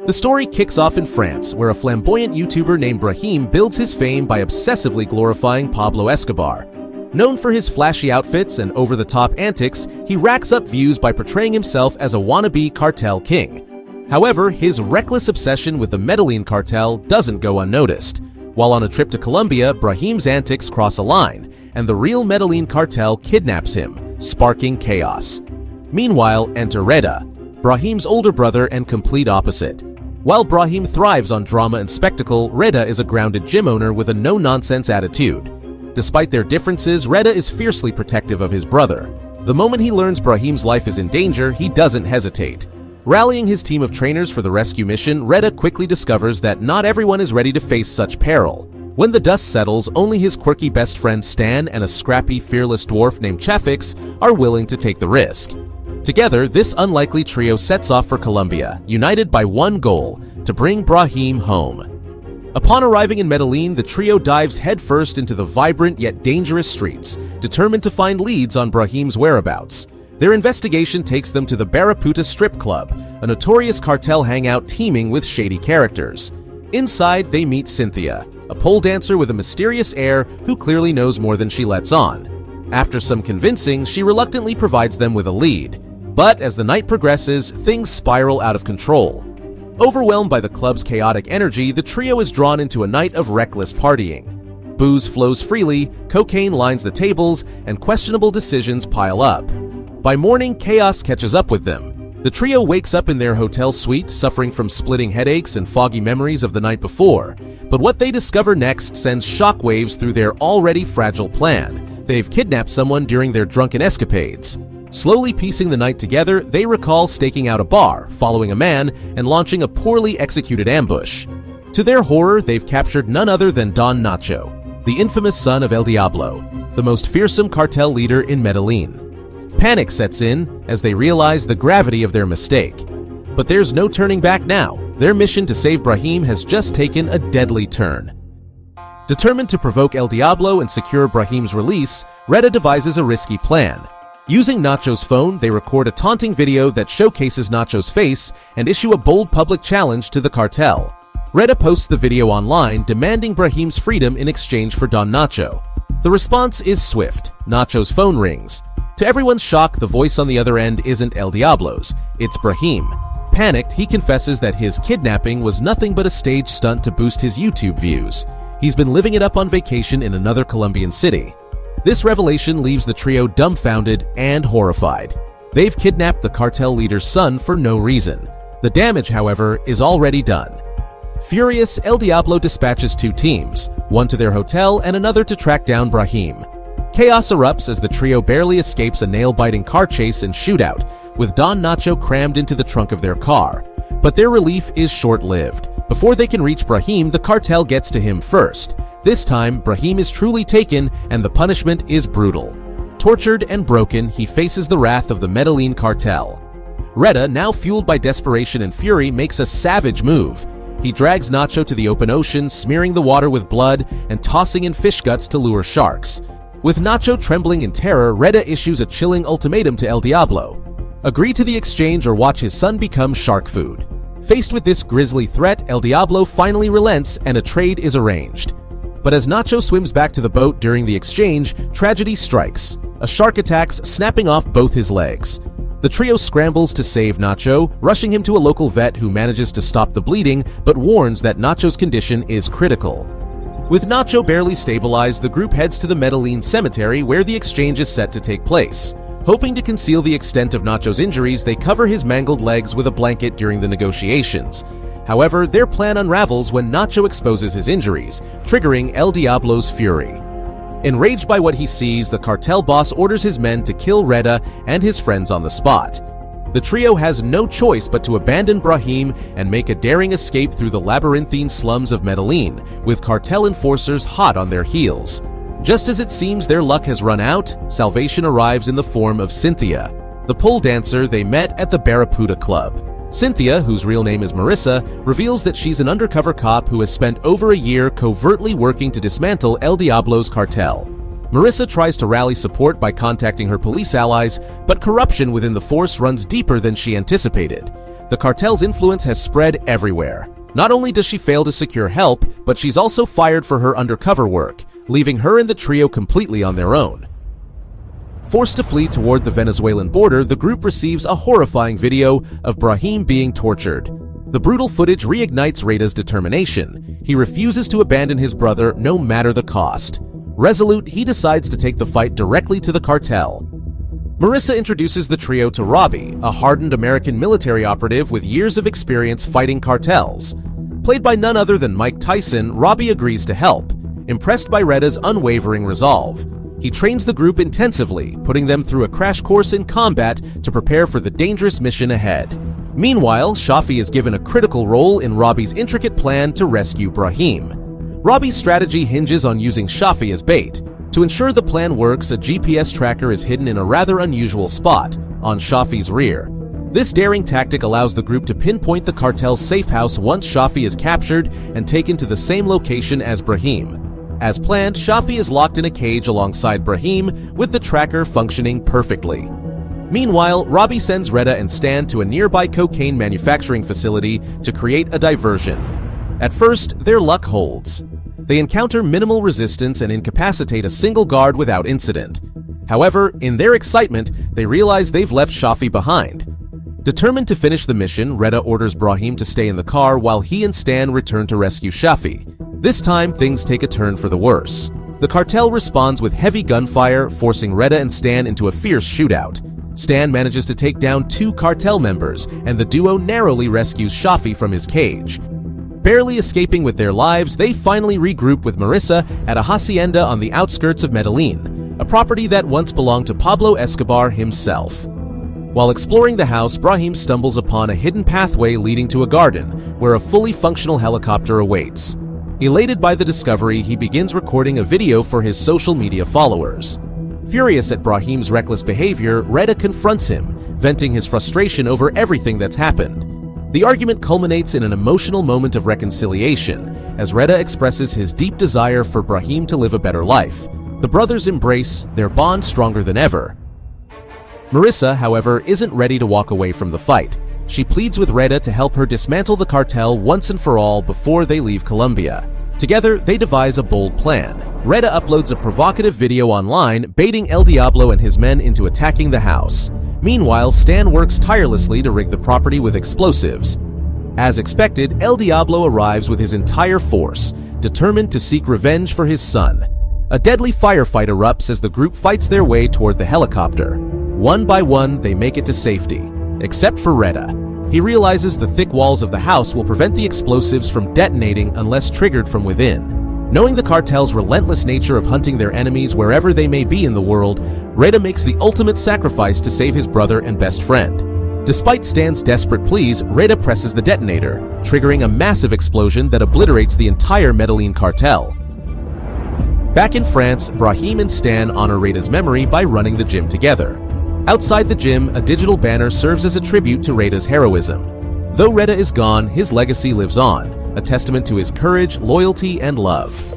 The story kicks off in France, where a flamboyant YouTuber named Brahim builds his fame by obsessively glorifying Pablo Escobar. Known for his flashy outfits and over-the-top antics, he racks up views by portraying himself as a wannabe cartel king. However, his reckless obsession with the Medellin cartel doesn't go unnoticed. While on a trip to Colombia, Brahim's antics cross a line, and the real Medellin cartel kidnaps him, sparking chaos. Meanwhile, enter Reda, Brahim's older brother and complete opposite. While Brahim thrives on drama and spectacle, Reda is a grounded gym owner with a no-nonsense attitude. Despite their differences, Reda is fiercely protective of his brother. The moment he learns Brahim's life is in danger, he doesn't hesitate. Rallying his team of trainers for the rescue mission, Reda quickly discovers that not everyone is ready to face such peril. When the dust settles, only his quirky best friend Stan and a scrappy, fearless dwarf named Chafix are willing to take the risk. Together, this unlikely trio sets off for Colombia, united by one goal: to bring Brahim home. Upon arriving in Medellin, the trio dives headfirst into the vibrant yet dangerous streets, determined to find leads on Brahim's whereabouts. Their investigation takes them to the Barraputa Strip Club, a notorious cartel hangout teeming with shady characters. Inside, they meet Cynthia, a pole dancer with a mysterious air who clearly knows more than she lets on. After some convincing, she reluctantly provides them with a lead. But as the night progresses, things spiral out of control. Overwhelmed by the club's chaotic energy, the trio is drawn into a night of reckless partying. Booze flows freely, cocaine lines the tables, and questionable decisions pile up. By morning, chaos catches up with them. The trio wakes up in their hotel suite, suffering from splitting headaches and foggy memories of the night before. But what they discover next sends shockwaves through their already fragile plan. They've kidnapped someone during their drunken escapades. Slowly piecing the night together, they recall staking out a bar, following a man, and launching a poorly executed ambush. To their horror, they've captured none other than Don Nacho, the infamous son of El Diablo, the most fearsome cartel leader in Medellin. Panic sets in as they realize the gravity of their mistake. But there's no turning back now. Their mission to save Brahim has just taken a deadly turn. Determined to provoke El Diablo and secure Brahim's release, Reda devises a risky plan. Using Nacho's phone, they record a taunting video that showcases Nacho's face and issue a bold public challenge to the cartel. Reda posts the video online, demanding Brahim's freedom in exchange for Don Nacho. The response is swift. Nacho's phone rings. To everyone's shock, the voice on the other end isn't El Diablo's, it's Brahim. Panicked, he confesses that his kidnapping was nothing but a stage stunt to boost his YouTube views. He's been living it up on vacation in another Colombian city. This revelation leaves the trio dumbfounded and horrified. They've kidnapped the cartel leader's son for no reason. The damage, however, is already done. Furious, El Diablo dispatches two teams, one to their hotel and another to track down Brahim. Chaos erupts as the trio barely escapes a nail-biting car chase and shootout, with Don Nacho crammed into the trunk of their car. But their relief is short-lived. Before they can reach Brahim, the cartel gets to him first. This time, Brahim is truly taken, and the punishment is brutal. Tortured and broken, he faces the wrath of the Medellin cartel. Reda, now fueled by desperation and fury, makes a savage move. He drags Nacho to the open ocean, smearing the water with blood and tossing in fish guts to lure sharks. With Nacho trembling in terror, Reda issues a chilling ultimatum to El Diablo. Agree to the exchange or watch his son become shark food. Faced with this grisly threat, El Diablo finally relents and a trade is arranged. But as Nacho swims back to the boat during the exchange, tragedy strikes. A shark attacks, snapping off both his legs. The trio scrambles to save Nacho, rushing him to a local vet who manages to stop the bleeding but warns that Nacho's condition is critical. With Nacho barely stabilized, the group heads to the Medellin cemetery where the exchange is set to take place. Hoping to conceal the extent of Nacho's injuries, they cover his mangled legs with a blanket during the negotiations. However, their plan unravels when Nacho exposes his injuries, triggering El Diablo's fury. Enraged by what he sees, the cartel boss orders his men to kill Reda and his friends on the spot. The trio has no choice but to abandon Brahim and make a daring escape through the labyrinthine slums of Medellin, with cartel enforcers hot on their heels. Just as it seems their luck has run out, salvation arrives in the form of Cynthia, the pole dancer they met at the Barraputa Club. Cynthia, whose real name is Marissa, reveals that she's an undercover cop who has spent over a year covertly working to dismantle El Diablo's cartel. Marissa tries to rally support by contacting her police allies, but corruption within the force runs deeper than she anticipated. the cartel's influence has spread everywhere. Not only does she fail to secure help, but she's also fired for her undercover work, leaving her and the trio completely on their own. Forced to flee toward the Venezuelan border, the group receives a horrifying video of Brahim being tortured. The brutal footage reignites Reda's determination. He refuses to abandon his brother no matter the cost. Resolute, he decides to take the fight directly to the cartel. Marissa introduces the trio to Robbie, a hardened American military operative with years of experience fighting cartels. Played by none other than Mike Tyson, Robbie agrees to help, impressed by Reda's unwavering resolve. He trains the group intensively, putting them through a crash course in combat to prepare for the dangerous mission ahead. Meanwhile, Shafi is given a critical role in Robbie's intricate plan to rescue Brahim. Robbie's strategy hinges on using Shafi as bait. To ensure the plan works, a GPS tracker is hidden in a rather unusual spot, on Shafi's rear. This daring tactic allows the group to pinpoint the cartel's safe house once Shafi is captured and taken to the same location as Brahim. As planned, Shafi is locked in a cage alongside Brahim, with the tracker functioning perfectly. Meanwhile, Robbie sends Reda and Stan to a nearby cocaine manufacturing facility to create a diversion. At first, their luck holds. They encounter minimal resistance and incapacitate a single guard without incident. However, in their excitement, they realize they've left Shafi behind. Determined to finish the mission, Reda orders Brahim to stay in the car while he and Stan return to rescue Shafi. This time, things take a turn for the worse. The cartel responds with heavy gunfire, forcing Reda and Stan into a fierce shootout. Stan manages to take down 2 cartel members, and the duo narrowly rescues Shafi from his cage. Barely escaping with their lives, they finally regroup with Marissa at a hacienda on the outskirts of Medellin, a property that once belonged to Pablo Escobar himself. While exploring the house, Brahim stumbles upon a hidden pathway leading to a garden, where a fully functional helicopter awaits. Elated by the discovery, he begins recording a video for his social media followers. Furious at Brahim's reckless behavior, Reda confronts him, venting his frustration over everything that's happened. The argument culminates in an emotional moment of reconciliation, as Reda expresses his deep desire for Brahim to live a better life. The brothers embrace, their bond stronger than ever. Marissa, however, isn't ready to walk away from the fight. She pleads with Reda to help her dismantle the cartel once and for all before they leave Colombia. Together, they devise a bold plan. Reda uploads a provocative video online, baiting El Diablo and his men into attacking the house. Meanwhile, Stan works tirelessly to rig the property with explosives. As expected, El Diablo arrives with his entire force, determined to seek revenge for his son. A deadly firefight erupts as the group fights their way toward the helicopter. One by one, they make it to safety, except for Reda. He realizes the thick walls of the house will prevent the explosives from detonating unless triggered from within. Knowing the cartel's relentless nature of hunting their enemies wherever they may be in the world, Reda makes the ultimate sacrifice to save his brother and best friend. Despite Stan's desperate pleas, Reda presses the detonator, triggering a massive explosion that obliterates the entire Medellin cartel. Back in France, Brahim and Stan honor Reda's memory by running the gym together. Outside the gym, a digital banner serves as a tribute to Reda's heroism. Though Reda is gone, his legacy lives on, a testament to his courage, loyalty, and love.